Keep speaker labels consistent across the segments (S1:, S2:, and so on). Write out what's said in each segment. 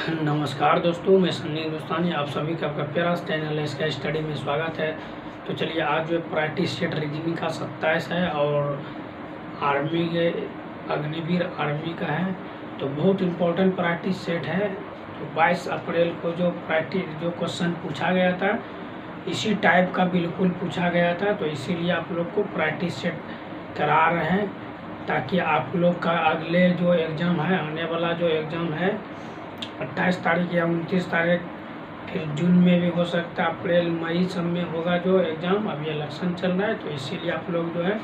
S1: नमस्कार दोस्तों, मैं सन्नी हिंदुस्तानी आप सभी का आपका प्यारा चैनल है इसका स्टडी में स्वागत है। तो चलिए आज जो प्रैक्टिस सेट रीजनिंग का 27 है और आर्मी के अग्निवीर आर्मी का है। तो बहुत इम्पोर्टेंट प्रैक्टिस सेट है। तो 22 अप्रैल को जो क्वेश्चन पूछा गया था इसी टाइप का बिल्कुल पूछा गया था। तो इसीलिए आप लोग को प्रैक्टिस सेट करा रहे हैं ताकि आप लोग का अगले जो एग्ज़ाम है, आने वाला जो एग्ज़ाम है 28 तारीख या 29 तारीख, फिर जून में भी हो सकता है, अप्रैल मई सब में होगा जो एग्ज़ाम। अभी इलेक्शन चल रहा है तो इसीलिए आप लोग जो है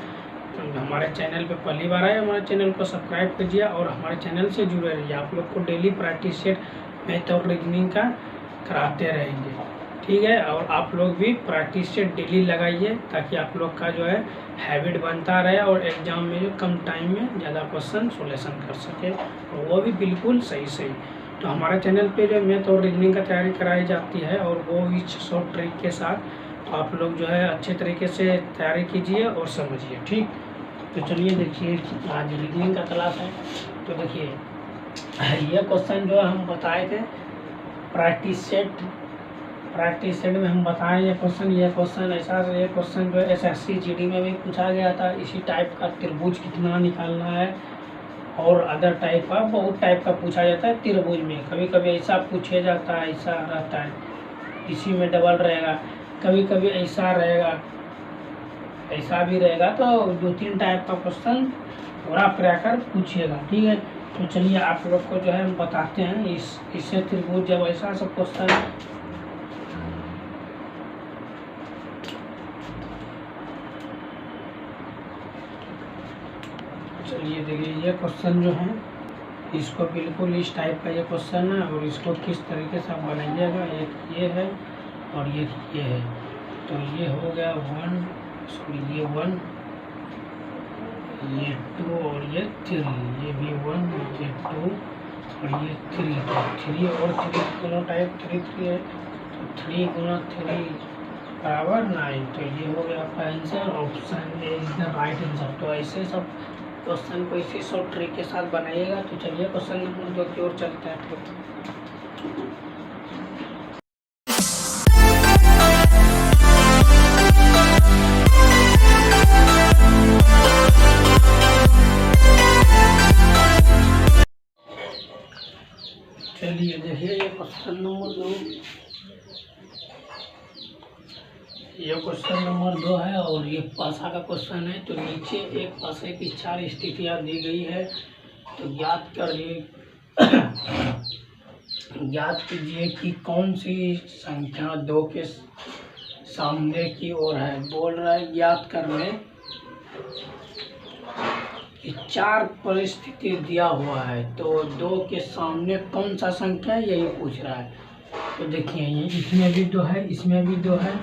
S1: हमारे चैनल पे पहली बार आए, हमारे चैनल को सब्सक्राइब कीजिए और हमारे चैनल से जुड़े रहिए। आप लोग को डेली प्रैक्टिस सेट मैथ और रीजनिंग का कराते रहेंगे, ठीक है। और आप लोग भी प्रैक्टिस सेट डेली लगाइए ताकि आप लोग का जो है हैबिट बनता रहे और एग्ज़ाम में जो कम टाइम में ज़्यादा क्वेश्चन सोल्यूशन कर सके और वो भी बिल्कुल सही। तो हमारे चैनल पे जो मैथ और रीजनिंग का तैयारी कराई जाती है और वो इस शॉर्ट ट्रिक के साथ। तो आप लोग जो है अच्छे तरीके से तैयारी कीजिए और समझिए, ठीक। तो चलिए देखिए आज रीजनिंग का क्लास है। तो देखिए ये क्वेश्चन जो है हम बताए थे प्रैक्टिस सेट में हम बताए ये क्वेश्चन ऐसा ये क्वेश्चन जो है SSC GD में भी पूछा गया था। इसी टाइप का त्रिभुज कितना निकालना है और अदर टाइप का बहुत टाइप का पूछा जाता है। त्रिभुज में कभी कभी ऐसा पूछा जाता है, ऐसा रहता है, इसी में डबल रहेगा, कभी कभी ऐसा रहेगा, ऐसा भी रहेगा। तो 2-3 टाइप का क्वेश्चन पूरा प्रयाकर पूछिएगा, ठीक है। तो चलिए आप लोग को जो है हम बताते हैं इससे त्रिभुज जब ऐसा सब क्वेश्चन चलिए देखिए ये क्वेश्चन जो है इसको बिल्कुल इस टाइप का ये क्वेश्चन है और इसको किस तरीके से आप बनाइएगा। एक ये है और ये है। तो ये हो गया 1, ये 1, ये 2 और ये 3, ये भी 1, ये 2 और ये 3। तो 3 और 3 दोनों टाइप 3 है। तो 3 गुना 3 बराबर 9। तो ये हो गया आपका answer, option A is the right answer. तो ऐसे सब क्वेश्चन को इसी शॉर्ट ट्रिक के साथ बनाइएगा। तो चलिए क्वेश्चन नंबर 2 की ओर चलते हैं। चलिए देखिए ये क्वेश्चन नंबर 2, ये क्वेश्चन नंबर 2 है और ये पासा का क्वेश्चन है। तो नीचे एक पासे की 4 स्थितियाँ दी गई है। तो ज्ञात कीजिए कि कौन सी संख्या 2 के सामने की ओर है। बोल रहा है ज्ञात करने कि 4 परिस्थिति दिया हुआ है तो 2 के सामने कौन सा संख्या है यही पूछ रहा है। तो देखिए ये इसमें भी 2 है, इसमें भी 2 है,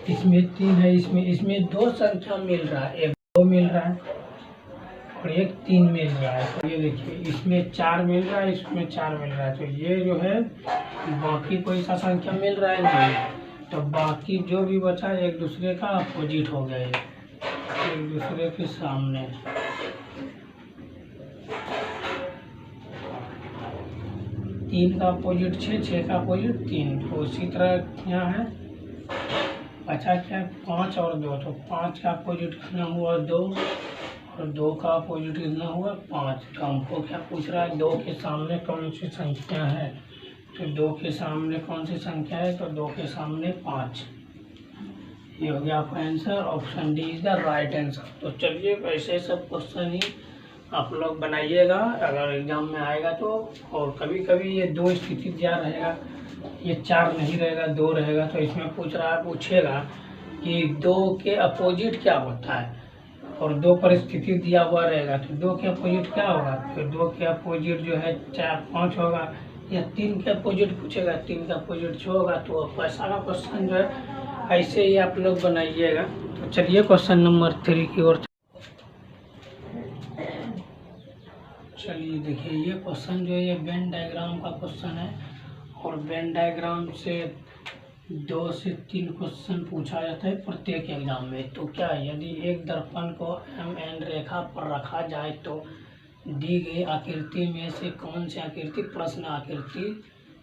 S1: इसमें 3 है, इसमें 2 संख्या मिल रहा है, एक 2 मिल रहा है और एक 3 मिल रहा है। तो ये देखिए इसमें 4 मिल रहा है, इसमें 4 मिल रहा है। तो ये जो है बाकी कोई सा संख्या मिल रहा है नहीं। तो बाकी जो भी बचा एक दूसरे का अपोजिट हो गया, एक दूसरे के सामने। तीन का अपोजिट 6, 6 का अपोजिट 3। तो उसी तरह यहाँ है बचा क्या 5 और 2। तो 5 का अपोजिट कितना हुआ 2 और 2 का अपोजिट कितना हुआ 5। तो हमको क्या पूछ रहा है 2 के सामने कौन सी संख्या है। तो 2 के सामने कौन सी संख्या है, तो 2 के सामने 5। ये हो गया आपका answer, option D is the right answer. तो चलिए ऐसे सब क्वेश्चन ही आप लोग बनाइएगा अगर एग्जाम में आएगा तो। और कभी कभी ये 2 स्थिति दिया रहेगा, ये 4 नहीं रहेगा 2 रहेगा। तो इसमें पूछेगा कि 2 के अपोजिट क्या होता है और 2 परिस्थिति दिया हुआ रहेगा। तो 2 के अपोजिट क्या होगा, तो 2 के अपोजिट जो है 4, 5 होगा। या 3 के अपोजिट पूछेगा, 3 का अपोजिट 6 होगा। तो पैसा का क्वेश्चन जो है ऐसे ही आप लोग बनाइएगा। तो चलिए क्वेश्चन नंबर 3 की ओर चलिए देखिए ये क्वेश्चन जो है ये वेन डायग्राम का क्वेश्चन है और वेन डायग्राम से 2 से 3 क्वेश्चन पूछा जाता है प्रत्येक एग्जाम में। तो क्या यदि एक दर्पण को MN रेखा पर रखा जाए तो दी गई आकृति में से कौन सी आकृति प्रश्न आकृति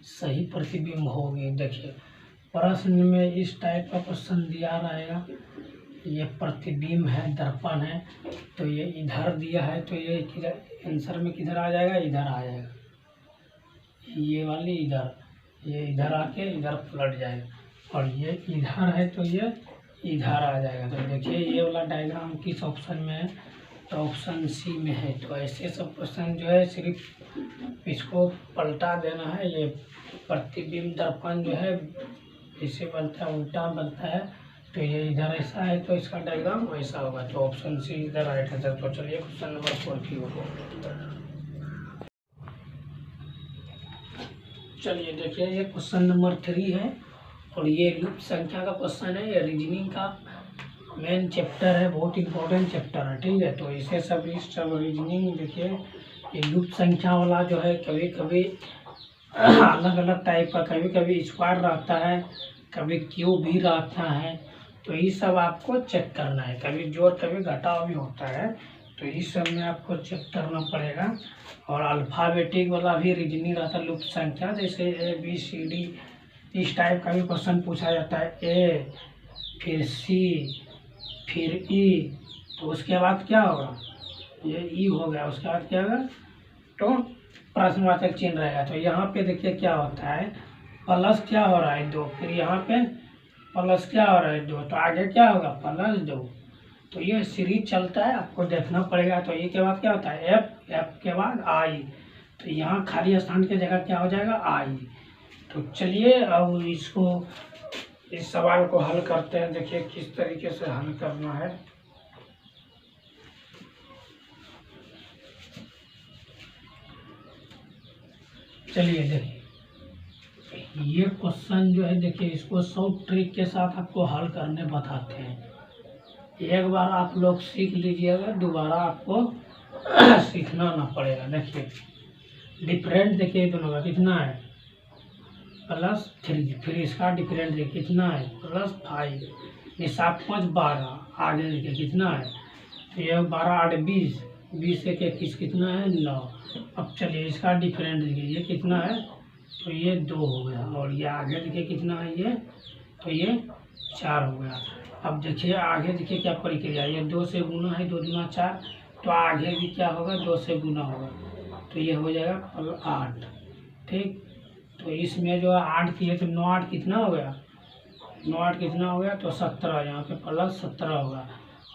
S1: सही प्रतिबिंब होगी। देखिए प्रश्न में इस टाइप का क्वेश्चन दिया रहेगा, ये प्रतिबिंब है, दर्पण है, तो ये इधर दिया है तो ये किधर आंसर में किधर आ जाएगा, इधर आ जाएगा, ये वाली इधर, ये इधर आके इधर पलट जाएगा, और ये इधर है तो ये इधर आ जाएगा। तो देखिए ये वाला डायग्राम किस ऑप्शन में है, तो ऑप्शन सी में है। तो ऐसे सब क्वेश्चन जो है सिर्फ इसको पलटा देना है। ये प्रतिबिंब दर्पण जो है इसे बनता है, उल्टा बनता है, तो ये इधर ऐसा है तो इसका डायग्राम वैसा होगा। तो ऑप्शन सी इधर राइट आंसर। तो चलिए क्वेश्चन नंबर 4 की ओर। चलिए देखिए ये क्वेश्चन नंबर 3 है और ये लूप संख्या का क्वेश्चन है। ये रीजनिंग का मेन चैप्टर है, बहुत इंपॉर्टेंट चैप्टर है, ठीक है। तो इसे सब रीजनिंग देखिए, ये लूप संख्या वाला जो है कभी कभी अलग अलग टाइप का, कभी कभी स्क्वायर रहता है, कभी क्यूब भी रहता है, तो ये सब आपको चेक करना है। कभी जोड़ कभी घटाव भी होता है, तो इस सब में आपको चेक करना पड़ेगा। और अल्फ़ाबेटिक वाला भी रीजनिंग रहता है, लूप संख्या, जैसे ABCD इस टाइप का भी क्वेश्चन पूछा जाता है, A फिर C फिर E, तो उसके बाद क्या होगा, ये E हो गया, उसके बाद क्या होगा, तो प्रश्नवाचक चिन्ह रहेगा। तो यहाँ पे देखिए क्या होता है, प्लस क्या हो रहा है 2, फिर यहाँ पे प्लस क्या हो रहा है 2, तो आगे क्या होगा +2। तो ये सीरीज चलता है, आपको देखना पड़ेगा। तो ये के बाद क्या होता है F के बाद I, तो यहाँ खाली स्थान की जगह क्या हो जाएगा I। तो चलिए अब इस सवाल को हल करते हैं। देखिए किस तरीके से हल करना है। चलिए देखिए ये क्वेश्चन जो है, देखिए इसको 100 ट्रिक के साथ आपको हल करने बताते हैं। एक बार आप लोग सीख लीजिएगा, दोबारा आपको सीखना ना पड़ेगा। देखिए डिफरेंट देखिए दोनों का कितना है +3, फिर इसका डिफरेंट देखिए कितना है +5, ये 7 5 12, आगे देखिए कितना है, तो ये 12 8 20, 20 1 21 कितना है 9। अब चलिए इसका डिफरेंट देखिए ये कितना है, तो ये 2 हो गया, और ये आगे देखिए कितना है ये, तो ये 4 हो गया। अब देखिए आगे देखिए क्या प्रक्रिया, ये 2 से गुना है, 2 दूना 4, तो आगे भी क्या होगा 2 से गुना होगा, तो ये हो जाएगा 8, ठीक। तो इसमें जो है 8 किए तो 9 8 कितना हो गया, 9 8 कितना हो गया, तो 17, यहाँ पे +17 होगा।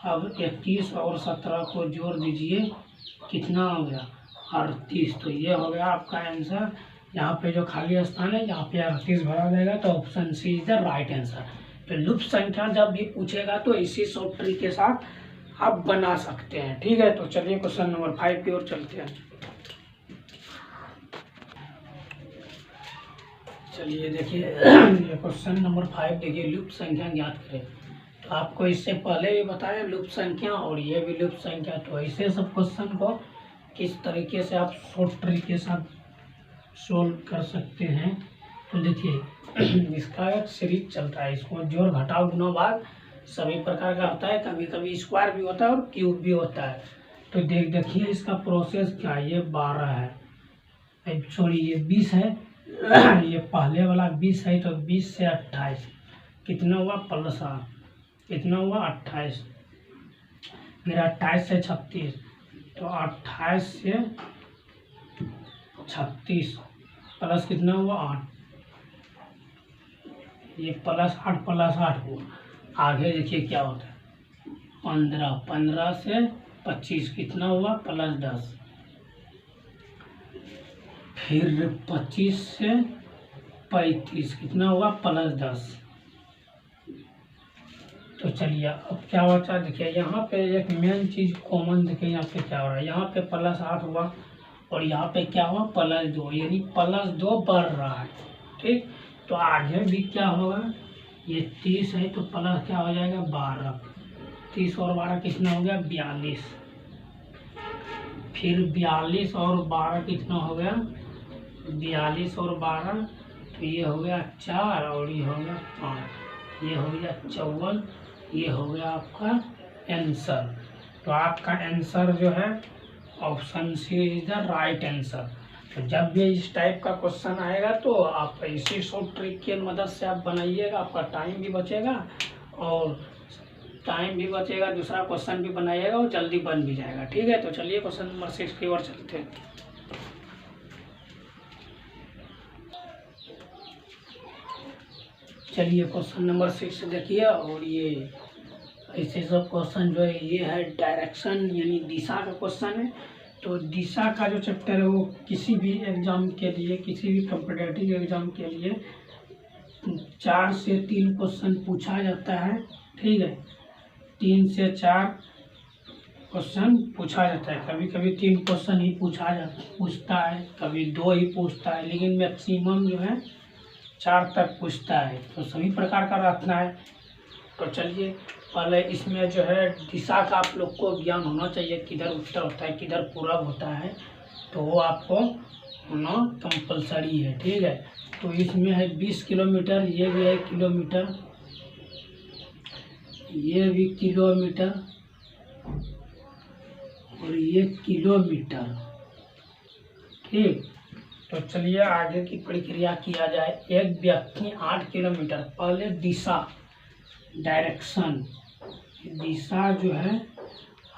S1: अब 21 और 17 को जोड़ दीजिए, कितना हो गया 38, तो ये हो गया आपका आंसर। यहाँ पे जो खाली स्थान है यहाँ पे 38 भरा जाएगा, तो option C is the right answer. तो लूप संख्या जब भी पूछेगा तो इसी शॉर्ट ट्रिक के साथ आप बना सकते हैं, ठीक है। तो चलिए क्वेश्चन नंबर 5 की ओर चलते हैं। चलिए देखिए ये क्वेश्चन नंबर 5 देखिए, लूप संख्या ज्ञात करें। तो आपको इससे पहले भी बताया लूप संख्या, और ये भी लूप संख्या। तो ऐसे सब क्वेश्चन को किस तरीके से आप शॉर्ट ट्रिक के साथ सोल्व कर सकते हैं। तो देखिए इसका एक सीरीज चलता है, इसको जोड़ घटाव गुना भाग सभी प्रकार का होता है, कभी कभी स्क्वायर भी होता है और क्यूब भी होता है। तो देखिए इसका प्रोसेस क्या है, ये 12 है, सॉरी ये 20 है, ये पहले वाला 20 है, तो 20 से 28 कितना हुआ +8, कितना हुआ 28, फिर 28 से 36, तो 28 से 36 प्लस कितना हुआ 8, ये +8 +8 हुआ। आगे देखिए क्या होता है 15, 15 से 25 कितना हुआ +10, फिर 25 से 35 कितना हुआ +10। तो चलिए अब क्या होता है, देखिए यहाँ पे एक मेन चीज़ कॉमन देखिए, यहाँ पे क्या हो रहा है, यहाँ पे +8 हुआ और यहाँ पे क्या हुआ +2, यानी +2 बढ़ रहा है, ठीक। तो आगे भी क्या होगा, ये 30 है तो प्लस क्या हो जाएगा 12, 30 और 12 कितना हो गया 42, फिर 42 और 12 कितना हो गया 42 और 12, तो ये हो गया 4 और ये हो गया 5, ये हो गया 54, ये हो गया आपका आंसर। तो आपका आंसर जो है option C is the right answer. तो जब भी इस टाइप का क्वेश्चन आएगा तो आप इसी शॉर्ट ट्रिक की मदद से आप बनाइएगा, आपका टाइम भी बचेगा और दूसरा क्वेश्चन भी बनाइएगा और जल्दी बन भी जाएगा। ठीक है, तो चलिए क्वेश्चन नंबर 6 की ओर चलते हैं। चलिए क्वेश्चन नंबर 6 देखिए, और ये ऐसे सब क्वेश्चन जो है ये है डायरेक्शन यानी दिशा का क्वेश्चन है। तो दिशा का जो चैप्टर है वो किसी भी एग्जाम के लिए, किसी भी कॉम्पिटिटिव एग्जाम के लिए 4 से 3 क्वेश्चन पूछा जाता है। ठीक है, 3 से 4 क्वेश्चन पूछा जाता है। कभी कभी 3 क्वेश्चन ही पूछता है, कभी 2 ही पूछता है, लेकिन मैक्सिमम जो है 4 तक पूछता है। तो सभी प्रकार का रखना है। तो चलिए पहले इसमें जो है दिशा का आप लोग को ज्ञान होना चाहिए, किधर उत्तर होता है, किधर पूरब होता है, तो वो आपको होना कंपलसरी है। ठीक है, तो इसमें है 20 किलोमीटर, ये भी है किलोमीटर, ये भी किलोमीटर और ये किलोमीटर। ठीक, तो चलिए आगे की प्रक्रिया किया जाए। एक व्यक्ति 8 किलोमीटर, पहले दिशा डायरेक्शन, दिशा जो है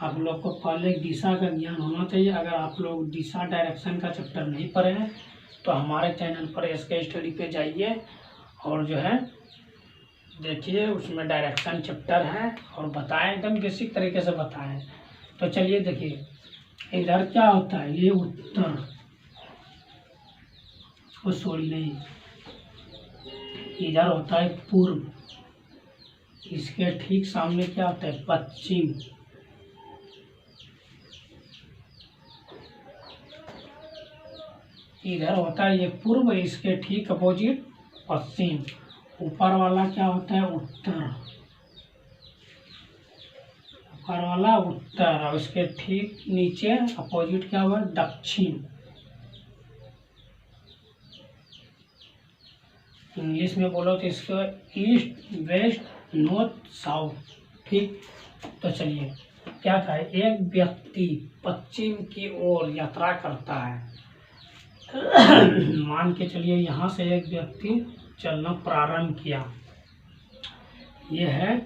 S1: आप लोग को पहले दिशा का ज्ञान होना चाहिए। अगर आप लोग दिशा डायरेक्शन का चैप्टर नहीं पढ़े हैं तो हमारे चैनल पर एसके स्टडी पे जाइए और जो है देखिए, उसमें डायरेक्शन चैप्टर है और बताएं, एकदम बेसिक तरीके से बताएं। तो चलिए देखिए, इधर क्या होता है, ये उत्तर, वो सॉरी नहीं, इधर होता है पूर्व, इसके ठीक सामने क्या होता है, पश्चिम, इधर होता है ये पूर्व, इसके ठीक अपोजिट पश्चिम। ऊपर वाला क्या होता है, उत्तर, ऊपर वाला उत्तर, और इसके ठीक नीचे अपोजिट क्या हुआ, दक्षिण। इंग्लिश में बोलो तो इसको ईस्ट, वेस्ट, नॉर्थ, साउथ। ठीक, तो चलिए क्या था, एक व्यक्ति पश्चिम की ओर यात्रा करता है। मान के चलिए यहाँ से एक व्यक्ति चलना प्रारंभ किया, यह है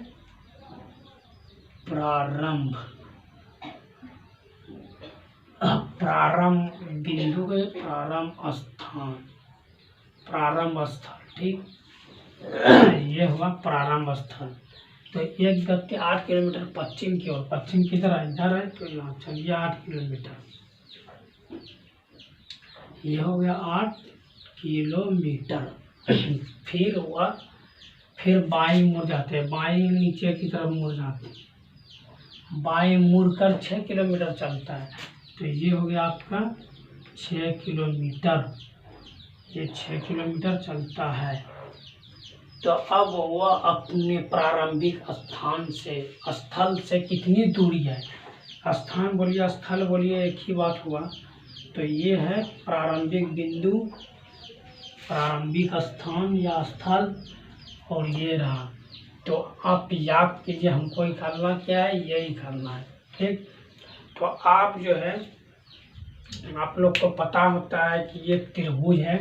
S1: प्रारंभ, प्रारंभ बिंदु के प्रारंभ स्थान, प्रारंभ स्थल। ठीक, ये हुआ प्रारंभ स्थल। तो एक व्यक्ति 8 किलोमीटर पश्चिम की ओर, पश्चिम की तरह इधर है तो यहाँ चलिए 8 किलोमीटर, ये हो गया 8 किलोमीटर। फिर हुआ, फिर बाएं मुड़ जाते हैं, बाएं नीचे की तरफ मुड़ जाते हैं, बाएं मुड़कर 6 किलोमीटर चलता है। तो ये हो गया आपका 6 किलोमीटर, ये 6 किलोमीटर चलता है। तो अब वह अपने प्रारंभिक स्थान से, स्थल से कितनी दूरी है, स्थान बोलिए स्थल बोलिए एक ही बात हुआ। तो ये है प्रारंभिक बिंदु, प्रारंभिक स्थान या स्थल, और ये रहा। तो आप याद कीजिए, हमको निकालना क्या है, यही करना है। ठीक, तो आप जो है, आप लोग को पता होता है कि ये त्रिभुज है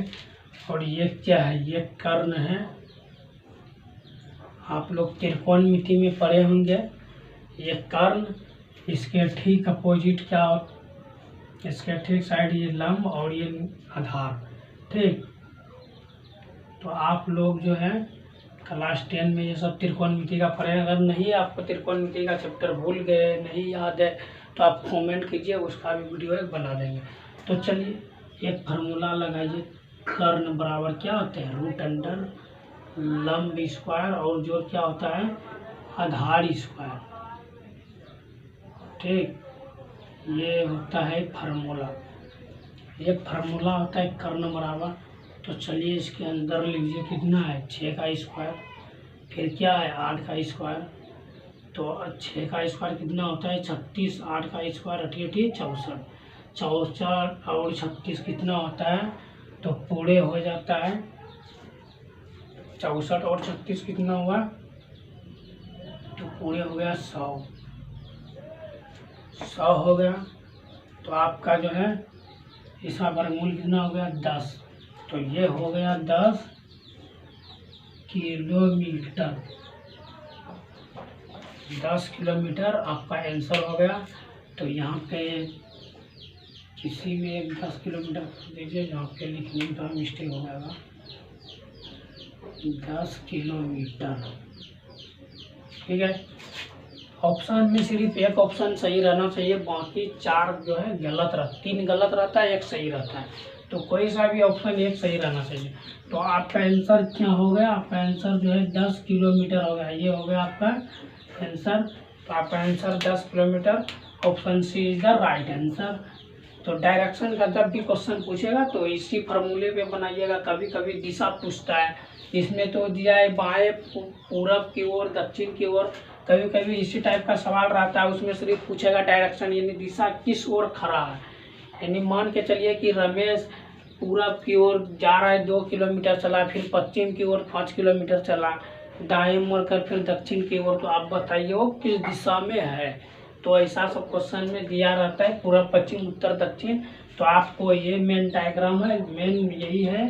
S1: और ये क्या है, ये कर्ण है। आप लोग त्रिकोणमिति में पढ़े होंगे, ये कर्ण, इसके ठीक अपोजिट क्या, इसके ठीक साइड ये लंब और ये आधार। ठीक, तो आप लोग जो है क्लास 10 में ये सब त्रिकोणमिति का पढ़े। अगर नहीं आपको त्रिकोणमिति का चैप्टर भूल गए, नहीं याद है, तो आप कमेंट कीजिए, उसका भी वीडियो एक बना देंगे। तो चलिए एक फार्मूला लगाइए, कर्ण बराबर क्या होते हैं, रूट अंडर लंब स्क्वायर और जो क्या होता है, आधार स्क्वायर। ठीक, ये होता है फार्मूला, ये फार्मूला होता है कर्ण बराबर। तो चलिए इसके अंदर लीजिए कितना है, 6 का स्क्वायर, फिर क्या है 8 का स्क्वायर। तो 6 का स्क्वायर कितना होता है 36, 8 का स्क्वायर 88, 64, 64 और 36 कितना होता है, तो पूरे हो जाता है 64 और 36 कितना हुआ, तो पूरे हो गया 100 हो गया। तो आपका जो है इसका वर्गमूल कितना हो गया 10, तो ये हो गया 10 किलोमीटर। 10 किलोमीटर आपका आंसर हो गया। तो यहाँ पे किसी में एक 10 किलोमीटर दीजिए, यहाँ पे लिखने में थोड़ा मिस्टेक हो जाएगा। 10 किलोमीटर, ठीक है। ऑप्शन में सिर्फ एक ऑप्शन सही रहना चाहिए, बाकी 4 जो है गलत रहता, 3 गलत रहता है, 1 सही रहता है। तो कोई सा भी ऑप्शन 1 सही रहना चाहिए। तो आपका आंसर क्या हो गया? आपका आंसर जो है 10 किलोमीटर हो गया। ये हो गया आपका आंसर। तो आपका answer 10 kilometre, option C is the right answer. तो डायरेक्शन का जब भी क्वेश्चन पूछेगा तो इसी फार्मूले पे बनाइएगा। कभी कभी दिशा पूछता है, इसमें तो दिया है बाएं पूरब की ओर, दक्षिण की ओर। कभी कभी इसी टाइप का सवाल रहता है, उसमें सिर्फ पूछेगा डायरेक्शन, यानी दिशा किस ओर खड़ा है। यानी मान के चलिए कि रमेश पूरब की ओर जा रहा है, 2 किलोमीटर चला, फिर पश्चिम की ओर 5 किलोमीटर चला, दाएं मुड़कर फिर दक्षिण की ओर। तो आप बताइए वो किस दिशा में है। तो ऐसा सब क्वेश्चन में दिया रहता है, पूरब पश्चिम उत्तर दक्षिण। तो आपको ये मेन डायग्राम है, मेन यही है।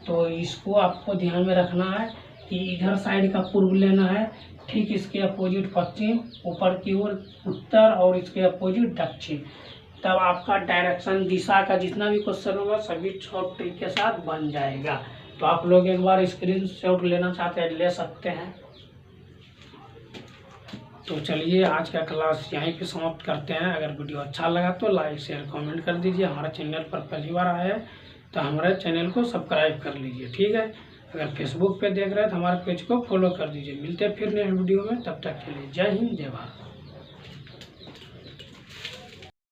S1: तो इसको आपको ध्यान में रखना है कि इधर साइड का पूर्व लेना है, ठीक इसके अपोजिट पश्चिम, ऊपर की ओर उत्तर और इसके अपोजिट दक्षिण। तब आपका डायरेक्शन दिशा का जितना भी क्वेश्चन होगा सभी शॉर्ट ट्रिक के साथ बन जाएगा। तो आप लोग एक बार स्क्रीनशॉट लेना चाहते हैं ले सकते हैं। तो चलिए आज का क्लास यहीं पे समाप्त करते हैं। अगर वीडियो अच्छा लगा तो लाइक शेयर कमेंट कर दीजिए। हमारे चैनल पर पहली बार आए हैं तो हमारे चैनल को सब्सक्राइब कर लीजिए, ठीक है। अगर फेसबुक पे देख रहे हैं तो हमारे पेज को फॉलो कर दीजिए। मिलते हैं फिर नए वीडियो में, तब तक के लिए जय हिंद जय भारत।